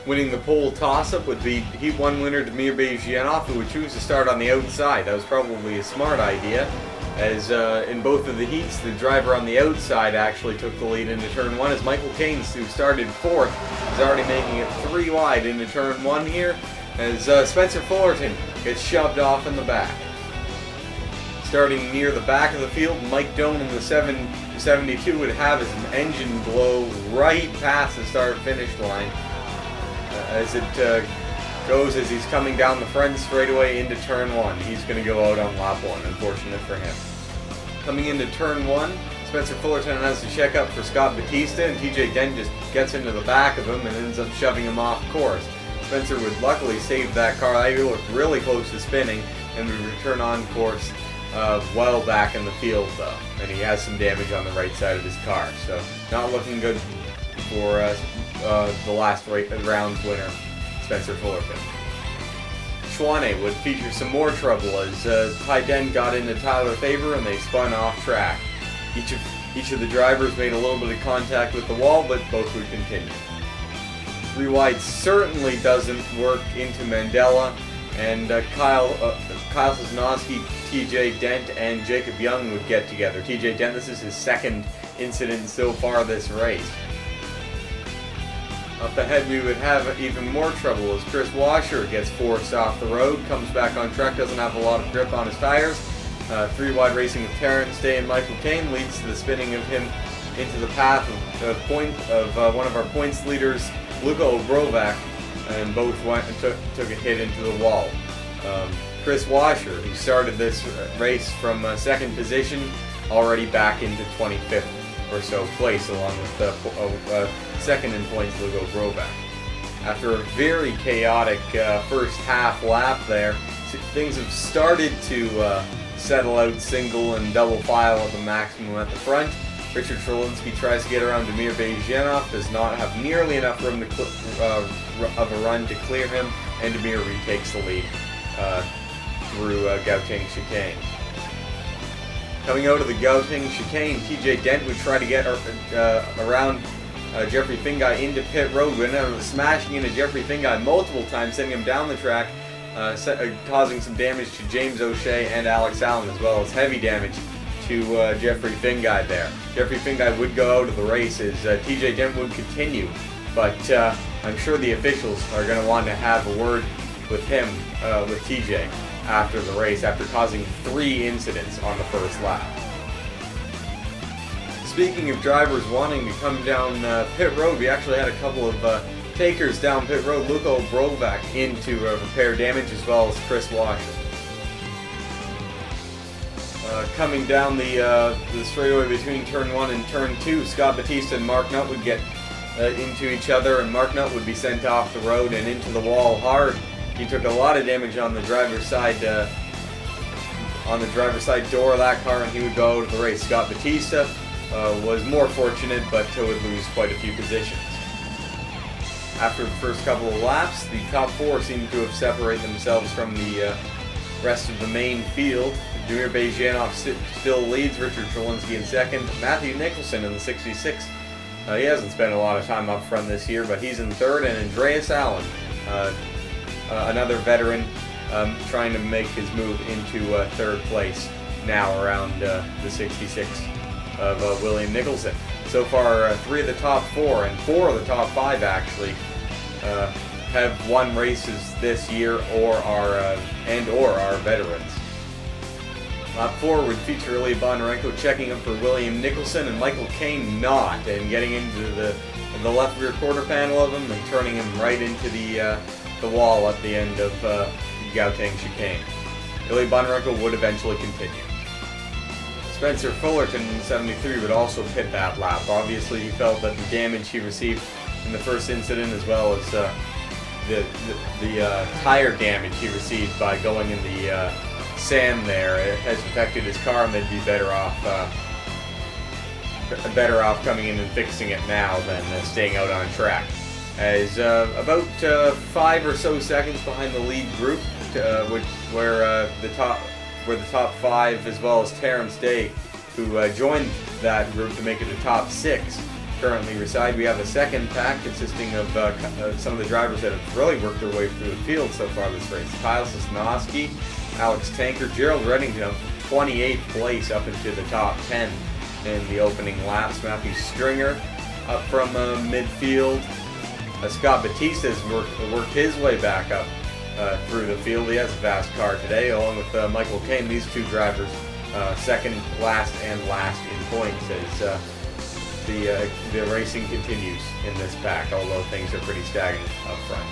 Winning the pole toss-up would be Heat 1 winner Damir Bejyanov, who would choose to start on the outside. That was probably a smart idea, as in both of the heats, the driver on the outside actually took the lead into turn 1, as Michael Caine, who started 4th, is already making it 3 wide into turn 1 here, as Spencer Fullerton gets shoved off in the back. Starting near the back of the field, Mike Doan in the 772 would have his engine blow right past the start-finish line as it goes as he's coming down the front straightaway into turn 1. He's going to go out on lap 1, unfortunate for him. Coming into turn 1, Spencer Fullerton has to check up for Scott Batista, and TJ Dent just gets into the back of him and ends up shoving him off course. Spencer would luckily save that car. He looked really close to spinning and would return on course well back in the field though, and he has some damage on the right side of his car, so not looking good for the last round's winner, Spencer Fullerton. Schwane would feature some more trouble as Ty Dent got into Tyler Faber and they spun off track. Each of the drivers made a little bit of contact with the wall, but both would continue. 3 wide certainly doesn't work into Mandela, and Kyle Sosnowski, TJ Dent, and Jacob Young would get together. TJ Dent, this is his 2nd incident so far this race. Up ahead we would have even more trouble as Chris Washer gets forced off the road, comes back on track, doesn't have a lot of grip on his tires. 3 wide racing with Terrence Day and Michael Caine leads to the spinning of him into the path of one of our points leaders, Luka Obrovac, and both took a hit into the wall. Chris Washer, who started this race from 2nd position, already back into 25th or so place, along with 2nd in points, Luka Obrovac. After a very chaotic first half lap there, things have started to settle out single and double file at the maximum at the front. Richard Trelinsky tries to get around Damir Bejyanov, does not have nearly enough room to of a run to clear him, and Damir retakes the lead through Gauteng chicane. Coming out of the Gauteng chicane, TJ Dent would try to get around Jeffrey Fingai into pit road, but ended up smashing into Jeffrey Fingai multiple times, sending him down the track, causing some damage to James O'Shea and Alex Allen, as well as heavy damage to Jeffrey Fingai there. Jeffrey Fingai would go out of the race as TJ Dent would continue, but I'm sure the officials are going to want to have a word with him, with TJ, after the race, after causing 3 incidents on the first lap. Speaking of drivers wanting to come down pit road, we actually had a couple of takers down pit road. Luka Obrovac in to repair damage, as well as Chris Washer. Coming down the straightaway between turn 1 and turn 2, Scott Batista and Mark Nutt would get into each other, and Mark Nutt would be sent off the road and into the wall hard. He took a lot of damage on the driver's side door of that car, and he would go out of the race. Scott Batista was more fortunate, but would lose quite a few positions. After the first couple of laps, the top 4 seemed to have separated themselves from the rest of the main field. Damir Bejyanov still leads, Richard Trelinsky in 2nd, Matthew Nicholson in the 66. He hasn't spent a lot of time up front this year, but he's in 3rd, and Andreas Allen, another veteran, trying to make his move into 3rd place now around the 66 of William Nicholson. So far, 3 of the top 4 and 4 of the top 5 actually have won races this year or are veterans. Lap 4 would feature Ilya Bondarenko checking up for William Nicholson and Michael Caine not, and getting into the left rear quarter panel of him and turning him right into the wall at the end of Gauteng chicane. Ilya Bondarenko would eventually continue. Spencer Fullerton in 73 would also pit that lap. Obviously, he felt that the damage he received in the first incident, as well as the tire damage he received by going in the sand there, it has affected his car, and they'd be better off coming in and fixing it now than staying out on track. As about 5 or so seconds behind the lead group, where the top 5, as well as Terrence Day, who joined that group to make it a top 6, currently reside. We have a second pack consisting of some of the drivers that have really worked their way through the field so far this race. Kyle Sosnowski, Alex Tanker, Gerald Reddington, 28th place up into the top 10 in the opening laps. Matthew Stringer up from midfield. Scott Batista has worked his way back up through the field. He has a fast car today, along with Michael Cain. These two drivers, second, last, and last in points as the racing continues in this pack, although things are pretty stagnant up front.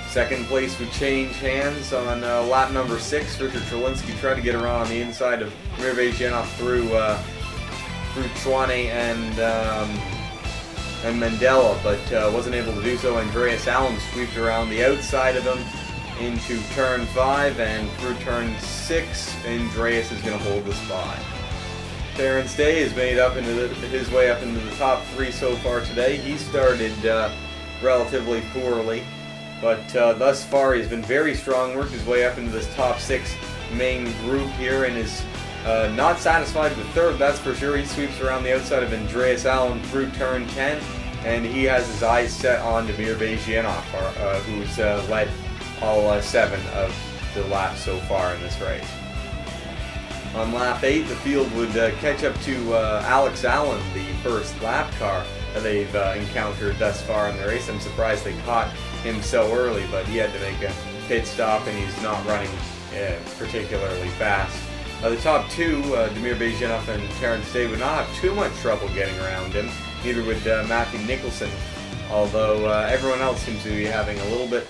Second place would change hands on lap number 6. Richard Trelinsky tried to get around on the inside of Mirvej Jenov through Chwane and Mandela, but wasn't able to do so. Andreas Allen sweeped around the outside of him into turn 5, and through turn 6, Andreas is going to hold the spot. Terrence Day has made his way up into the top 3 so far today. He started relatively poorly, but thus far he's been very strong, worked his way up into this top 6 main group here, and is not satisfied with third, that's for sure. He sweeps around the outside of Andreas Allen through turn 10, and he has his eyes set on Damir Bezhianov, who's led all 7 of the laps so far in this race. On lap 8, the field would catch up to Alex Allen, the first lap car they've encountered thus far in the race. I'm surprised they caught him so early, but he had to make a pit stop, and he's not running particularly fast. The top 2, Damir Bezhianov and Terrence Day, would not have too much trouble getting around him. Neither would Matthew Nicholson, although everyone else seems to be having a little bit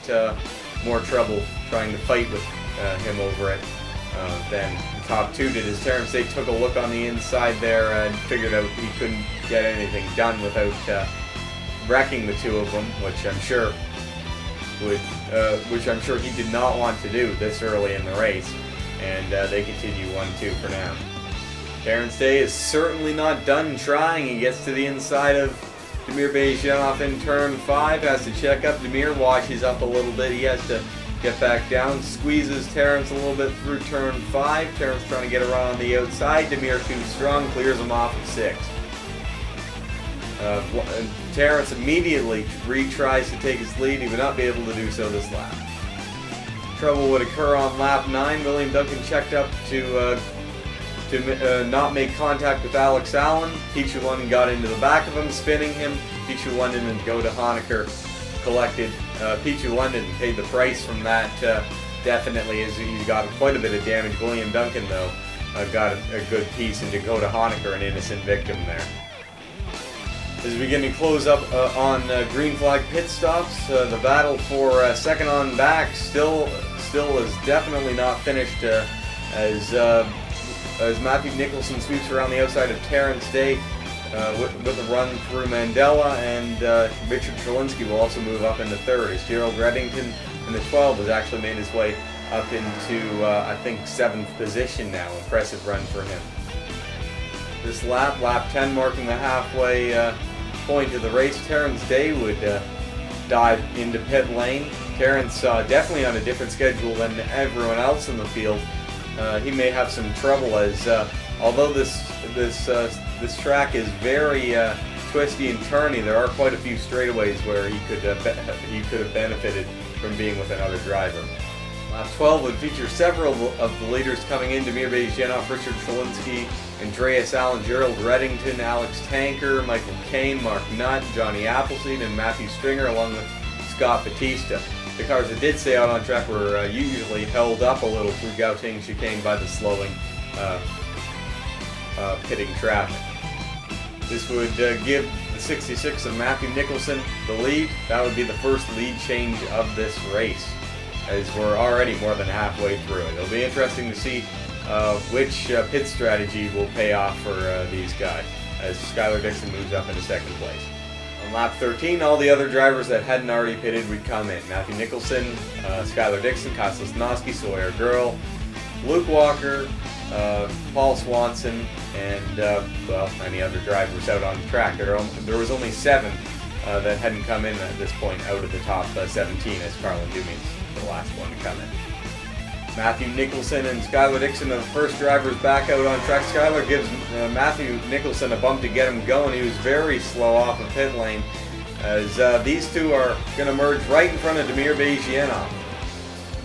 more trouble trying to fight with him over it than the top 2 did, as Terrence Day took a look on the inside there and figured out he couldn't get anything done without wrecking the 2 of them, which I'm sure he did not want to do this early in the race, and they continue 1-2 for now. Terrence Day is certainly not done trying. He gets to the inside of Damir Bezhianov in turn 5, has to check up. Damir washes up a little bit. He has to get back down, squeezes Terrence a little bit through turn 5. Terrence trying to get around on the outside. Damir too strong, clears him off at 6. Terrence immediately retries to take his lead. He would not be able to do so this lap. Trouble would occur on lap 9. William Duncan checked up to not make contact with Alex Allen. Pichu London got into the back of him, spinning him. Pichu London and Go to Honecker collected. Pichu London paid the price from that definitely, as he got quite a bit of damage. William Duncan, though, got a good piece into Go to Honecker, an innocent victim there. As we begin to close up on green flag pit stops, the battle for second on back still is definitely not finished as Matthew Nicholson sweeps around the outside of Terrence Day with a run through Mandela, and Richard Trelinsky will also move up into third, as Gerald Reddington in the 12 has actually made his way up into, I think, 7th position now. Impressive run for him. This lap 10, marking the halfway point of the race, Terrence Day would dive into pit lane. Terrence definitely on a different schedule than everyone else in the field. He may have some trouble, as although this track is very twisty and turny, there are quite a few straightaways where he could have benefited from being with another driver. Lap 12 would feature several of the leaders coming in: Damir Bezhianov, Richard Trelinsky, Andreas Allen, Gerald Reddington, Alex Tanker, Michael Cain, Mark Nutt, Johnny Appleseed, and Matthew Stringer, along with Scott Batista. The cars that did stay out on track were usually held up a little through Gauteng chicane by the slowing pitting traffic. This would give the 66 of Matthew Nicholson the lead. That would be the first lead change of this race, as we're already more than halfway through it. It'll be interesting to see which pit strategy will pay off for these guys, as Skylar Dixon moves up into second place. On lap 13, all the other drivers that hadn't already pitted would come in: Matthew Nicholson, Skylar Dixon, Kyle Sosnowski, Sawyer Girl, Luke Walker, Paul Swanson, and any other drivers out on the track. There was only 7 that hadn't come in at this point out of the top 17, as Carlin Duming's the last one to come in. Matthew Nicholson and Skylar Dixon are the first drivers back out on track. Skylar gives Matthew Nicholson a bump to get him going. He was very slow off the pit lane, as these two are going to merge right in front of Damir Bejianov.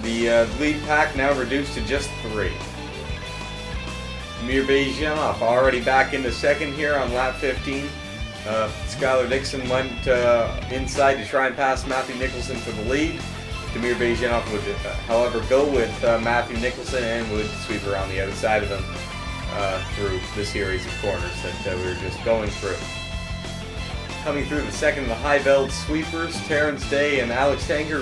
The lead pack now reduced to just 3. Damir Bejianov already back into second here on lap 15. Skylar Dixon went inside to try and pass Matthew Nicholson for the lead. Damir Bejianov would, however, go with Matthew Nicholson and would sweep around the outside of him through the series of corners that we were just going through. Coming through the second of the high veld sweepers, Terrence Day and Alex Tanker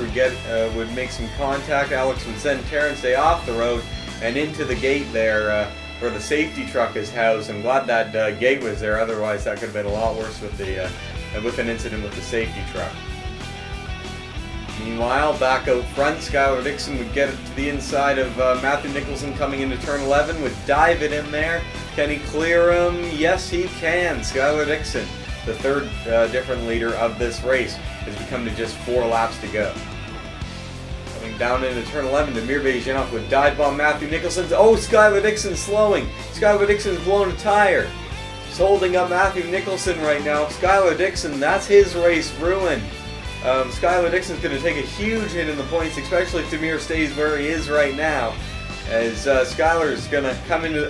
would make some contact. Alex would send Terrence Day off the road and into the gate there where the safety truck is housed. I'm glad that gate was there, otherwise that could have been a lot worse with an incident with the safety truck. Meanwhile, back out front, Skylar Dixon would get it to the inside of Matthew Nicholson coming into turn 11, would dive it in there. Can he clear him? Yes, he can. Skylar Dixon, the third different leader of this race, has become to just 4 laps to go. Coming down into turn 11, Damir Bejianov would dive bomb Matthew Nicholson. Oh, Skylar Dixon slowing. Skylar Dixon's blown a tire. He's holding up Matthew Nicholson right now. Skylar Dixon, that's his race ruined. Skylar Dixon's going to take a huge hit in the points, especially if Damir stays where he is right now, as Skylar is going to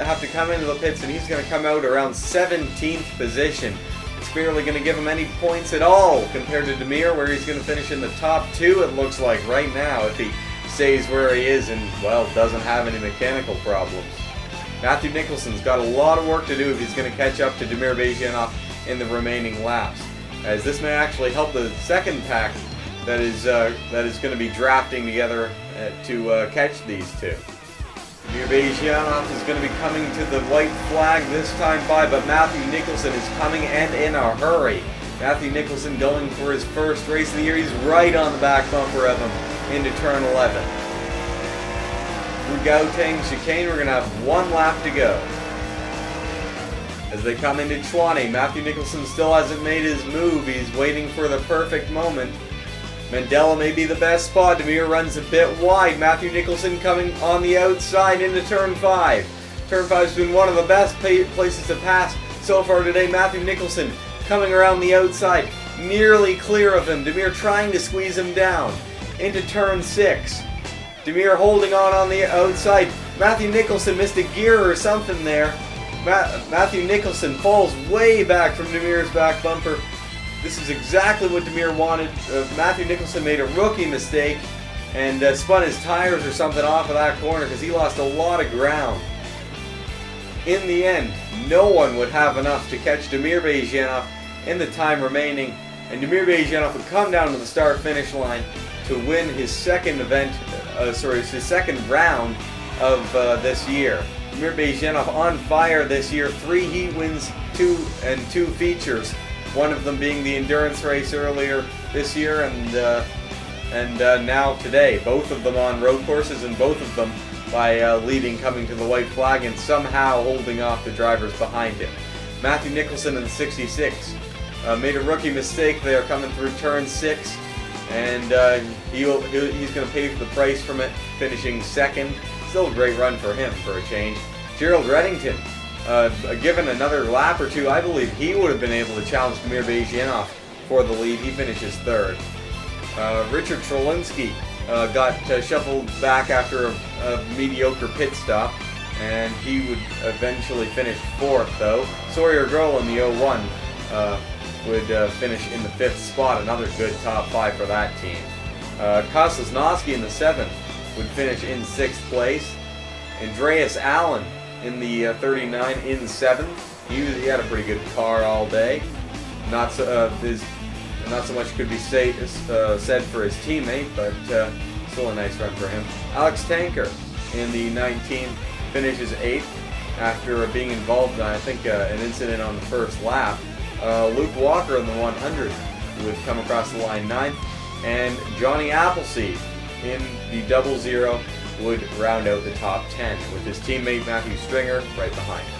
have to come into the pits, and he's going to come out around 17th position. It's barely going to give him any points at all compared to Damir, where he's going to finish in the top 2, it looks like, right now, if he stays where he is and, well, doesn't have any mechanical problems. Matthew Nicholson's got a lot of work to do if he's going to catch up to Damir Bejianov in the remaining laps, as this may actually help the second pack that is going to be drafting together to catch these two. Damir Bejianov is going to be coming to the white flag this time by, but Matthew Nicholson is coming and in a hurry. Matthew Nicholson going for his first race of the year. He's right on the back bumper of him into turn 11. Through Gauteng chicane, we're going to have 1 lap to go. As they come into Chwane, Matthew Nicholson still hasn't made his move. He's waiting for the perfect moment. Mandela may be the best spot. Damir runs a bit wide. Matthew Nicholson coming on the outside into turn 5. Turn 5's been one of the best places to pass so far today. Matthew Nicholson coming around the outside, nearly clear of him. Damir trying to squeeze him down into turn 6. Damir holding on the outside. Matthew Nicholson missed a gear or something there. Matthew Nicholson falls way back from Damir's back bumper. This is exactly what Damir wanted. Matthew Nicholson made a rookie mistake and spun his tires or something off of that corner because he lost a lot of ground. In the end, no one would have enough to catch Damir Bejianov in the time remaining, and Damir Bejianov would come down to the start-finish line to win his second his second round of this year. Damir Bejianov on fire this year, 3 heat wins, 2 features, one of them being the endurance race earlier this year and now today. Both of them on road courses, and both of them by leading, coming to the white flag and somehow holding off the drivers behind him. Matthew Nicholson in the 66 made a rookie mistake there coming through turn 6, and he's going to pay for the price from it, finishing second. Still a great run for him for a change. Gerald Reddington, given another lap or 2, I believe he would have been able to challenge Damir Bejianov for the lead. He finishes 3rd. Richard Trolinsky got shuffled back after a mediocre pit stop, and he would eventually finish 4th though. Sawyer Grohl in the 01 would finish in the 5th spot, another good top 5 for that team. Koslasnowski in the 7th would finish in 6th place. Andreas Allen in the 39 in 7th. He had a pretty good car all day. Not so much could be said for his teammate, but still a nice run for him. Alex Tanker in the 19 finishes 8th after being involved in, I think, an incident on the first lap. Luke Walker in the 100 would come across the line 9th, and Johnny Appleseed in the 00 would round out the top 10 with his teammate Matthew Stringer right behind him.